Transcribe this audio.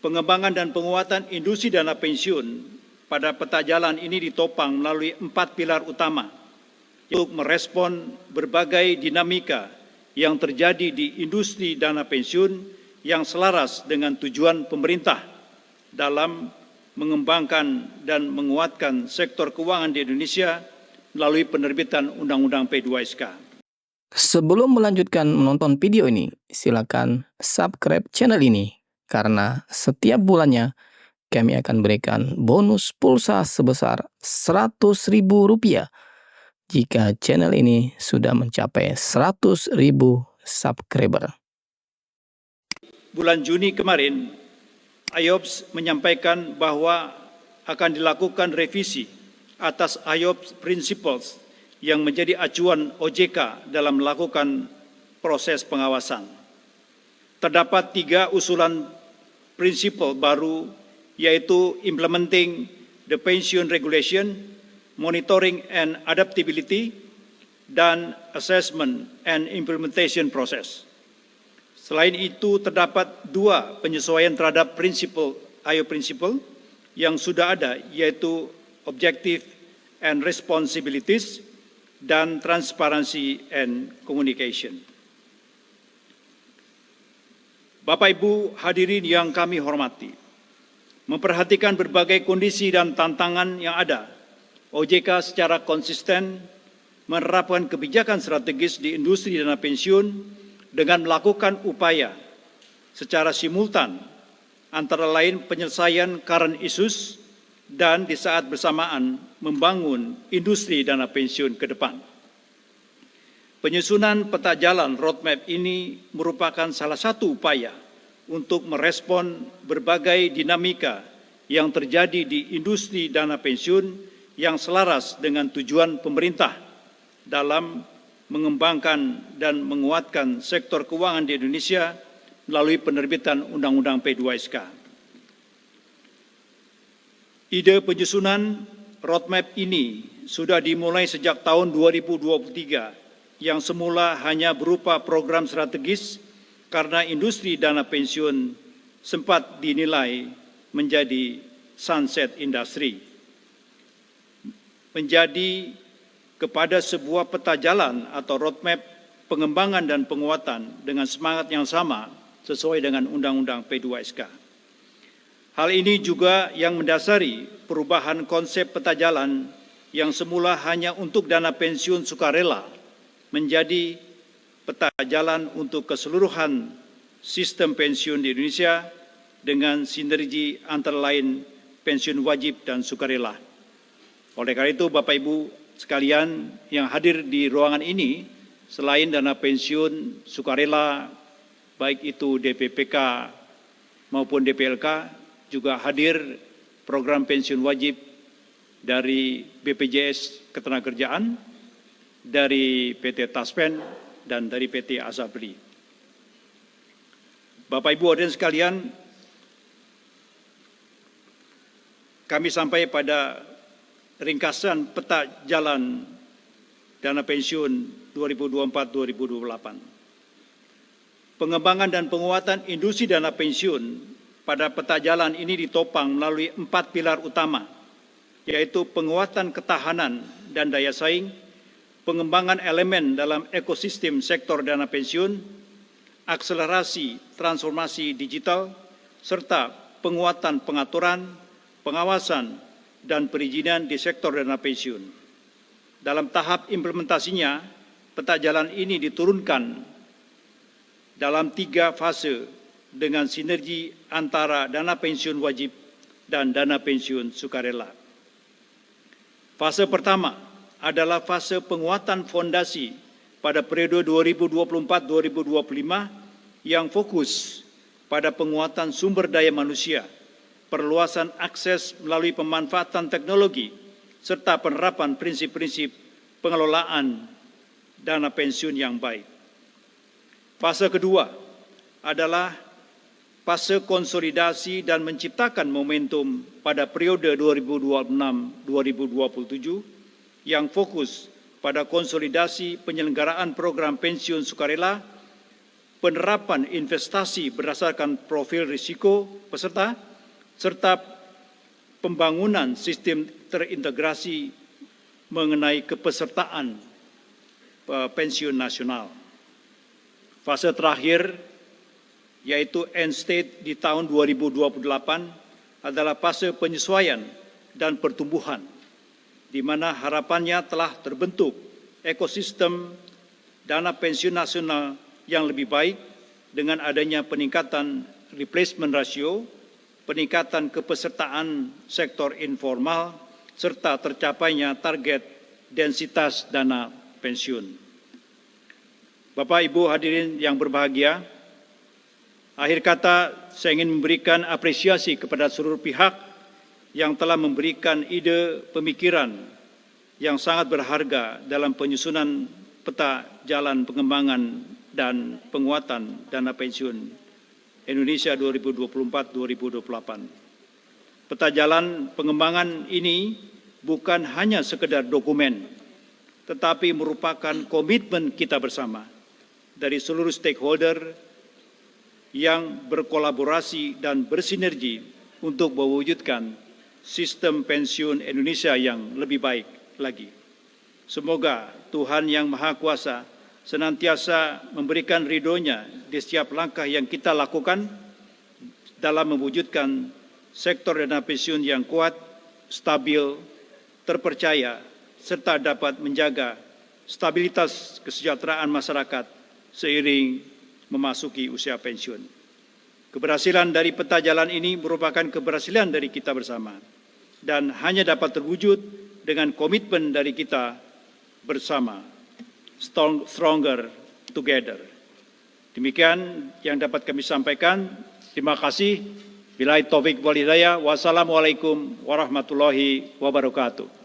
Pengembangan dan penguatan industri dana pensiun pada peta jalan ini ditopang melalui 4 pilar utama untuk merespon berbagai dinamika yang terjadi di industri dana pensiun yang selaras dengan tujuan pemerintah dalam mengembangkan dan menguatkan sektor keuangan di Indonesia melalui penerbitan Undang-Undang P2SK. Sebelum melanjutkan menonton video ini, silakan subscribe channel ini karena setiap bulannya kami akan berikan bonus pulsa sebesar Rp100.000 jika channel ini sudah mencapai 100.000 subscriber. Bulan Juni kemarin, IOPS menyampaikan bahwa akan dilakukan revisi atas IOPS Principles yang menjadi acuan OJK dalam melakukan proses pengawasan. Terdapat 3 usulan prinsipal baru, yaitu Implementing the Pension Regulation, Monitoring and Adaptability, dan Assessment and Implementation Process. Selain itu, terdapat 2 penyesuaian terhadap IOP Principle yang sudah ada, yaitu Objective and Responsibilities dan Transparency and Communication. Bapak Ibu hadirin yang kami hormati, memperhatikan berbagai kondisi dan tantangan yang ada, OJK secara konsisten menerapkan kebijakan strategis di industri dana pensiun dengan melakukan upaya secara simultan antara lain penyelesaian current issues dan di saat bersamaan membangun industri dana pensiun ke depan. Penyusunan peta jalan roadmap ini merupakan salah satu upaya untuk merespon berbagai dinamika yang terjadi di industri dana pensiun yang selaras dengan tujuan pemerintah dalam mengembangkan dan menguatkan sektor keuangan di Indonesia melalui penerbitan Undang-Undang P2SK. Ide penyusunan roadmap ini sudah dimulai sejak tahun 2023 yang semula hanya berupa program strategis karena industri dana pensiun sempat dinilai menjadi sunset industry. Menjadi kepada sebuah peta jalan atau roadmap pengembangan dan penguatan dengan semangat yang sama sesuai dengan Undang-Undang P2SK. Hal ini juga yang mendasari perubahan konsep peta jalan yang semula hanya untuk dana pensiun sukarela menjadi peta jalan untuk keseluruhan sistem pensiun di Indonesia dengan sinergi antara lain pensiun wajib dan sukarela. Oleh karena itu, Bapak Ibu sekalian yang hadir di ruangan ini, selain dana pensiun sukarela, baik itu DPPK maupun DPLK, juga hadir program pensiun wajib dari BPJS Ketenagakerjaan, dari PT Taspen, dan dari PT Azabri. Bapak Ibu hadirin sekalian, kami sampai pada ringkasan peta jalan dana pensiun 2024-2028. Pengembangan dan penguatan industri dana pensiun pada peta jalan ini ditopang melalui 4 pilar utama, yaitu penguatan ketahanan dan daya saing, pengembangan elemen dalam ekosistem sektor dana pensiun, akselerasi transformasi digital, serta penguatan pengaturan, pengawasan, dan perizinan di sektor dana pensiun. Dalam tahap implementasinya, peta jalan ini diturunkan dalam 3 fase dengan sinergi antara dana pensiun wajib dan dana pensiun sukarela. Fase pertama adalah fase penguatan fondasi pada periode 2024-2025 yang fokus pada penguatan sumber daya manusia, perluasan akses melalui pemanfaatan teknologi, serta penerapan prinsip-prinsip pengelolaan dana pensiun yang baik. Fase kedua adalah fase konsolidasi dan menciptakan momentum pada periode 2026-2027 yang fokus pada konsolidasi penyelenggaraan program pensiun sukarela penerapan investasi berdasarkan profil risiko peserta, serta pembangunan sistem terintegrasi mengenai kepesertaan pensiun nasional. Fase terakhir, yaitu end state di tahun 2028, adalah fase penyesuaian dan pertumbuhan, di mana harapannya telah terbentuk ekosistem dana pensiun nasional yang lebih baik dengan adanya peningkatan replacement ratio, peningkatan kepesertaan sektor informal, serta tercapainya target densitas dana pensiun. Bapak, Ibu hadirin yang berbahagia, akhir kata saya ingin memberikan apresiasi kepada seluruh pihak yang telah memberikan ide pemikiran yang sangat berharga dalam penyusunan peta jalan pengembangan dan penguatan dana pensiun Indonesia 2024-2028. Peta jalan pengembangan ini bukan hanya sekedar dokumen, tetapi merupakan komitmen kita bersama dari seluruh stakeholder yang berkolaborasi dan bersinergi untuk mewujudkan sistem pensiun Indonesia yang lebih baik lagi. Semoga Tuhan Yang Maha Kuasa senantiasa memberikan ridho-Nya di setiap langkah yang kita lakukan dalam mewujudkan sektor dana pensiun yang kuat, stabil, terpercaya, serta dapat menjaga stabilitas kesejahteraan masyarakat seiring memasuki usia pensiun. Keberhasilan dari peta jalan ini merupakan keberhasilan dari kita bersama dan hanya dapat terwujud dengan komitmen dari kita bersama, stronger together. Demikian yang dapat kami sampaikan. Terima kasih. Billahi taufik wal hidayah. Wassalamualaikum warahmatullahi wabarakatuh.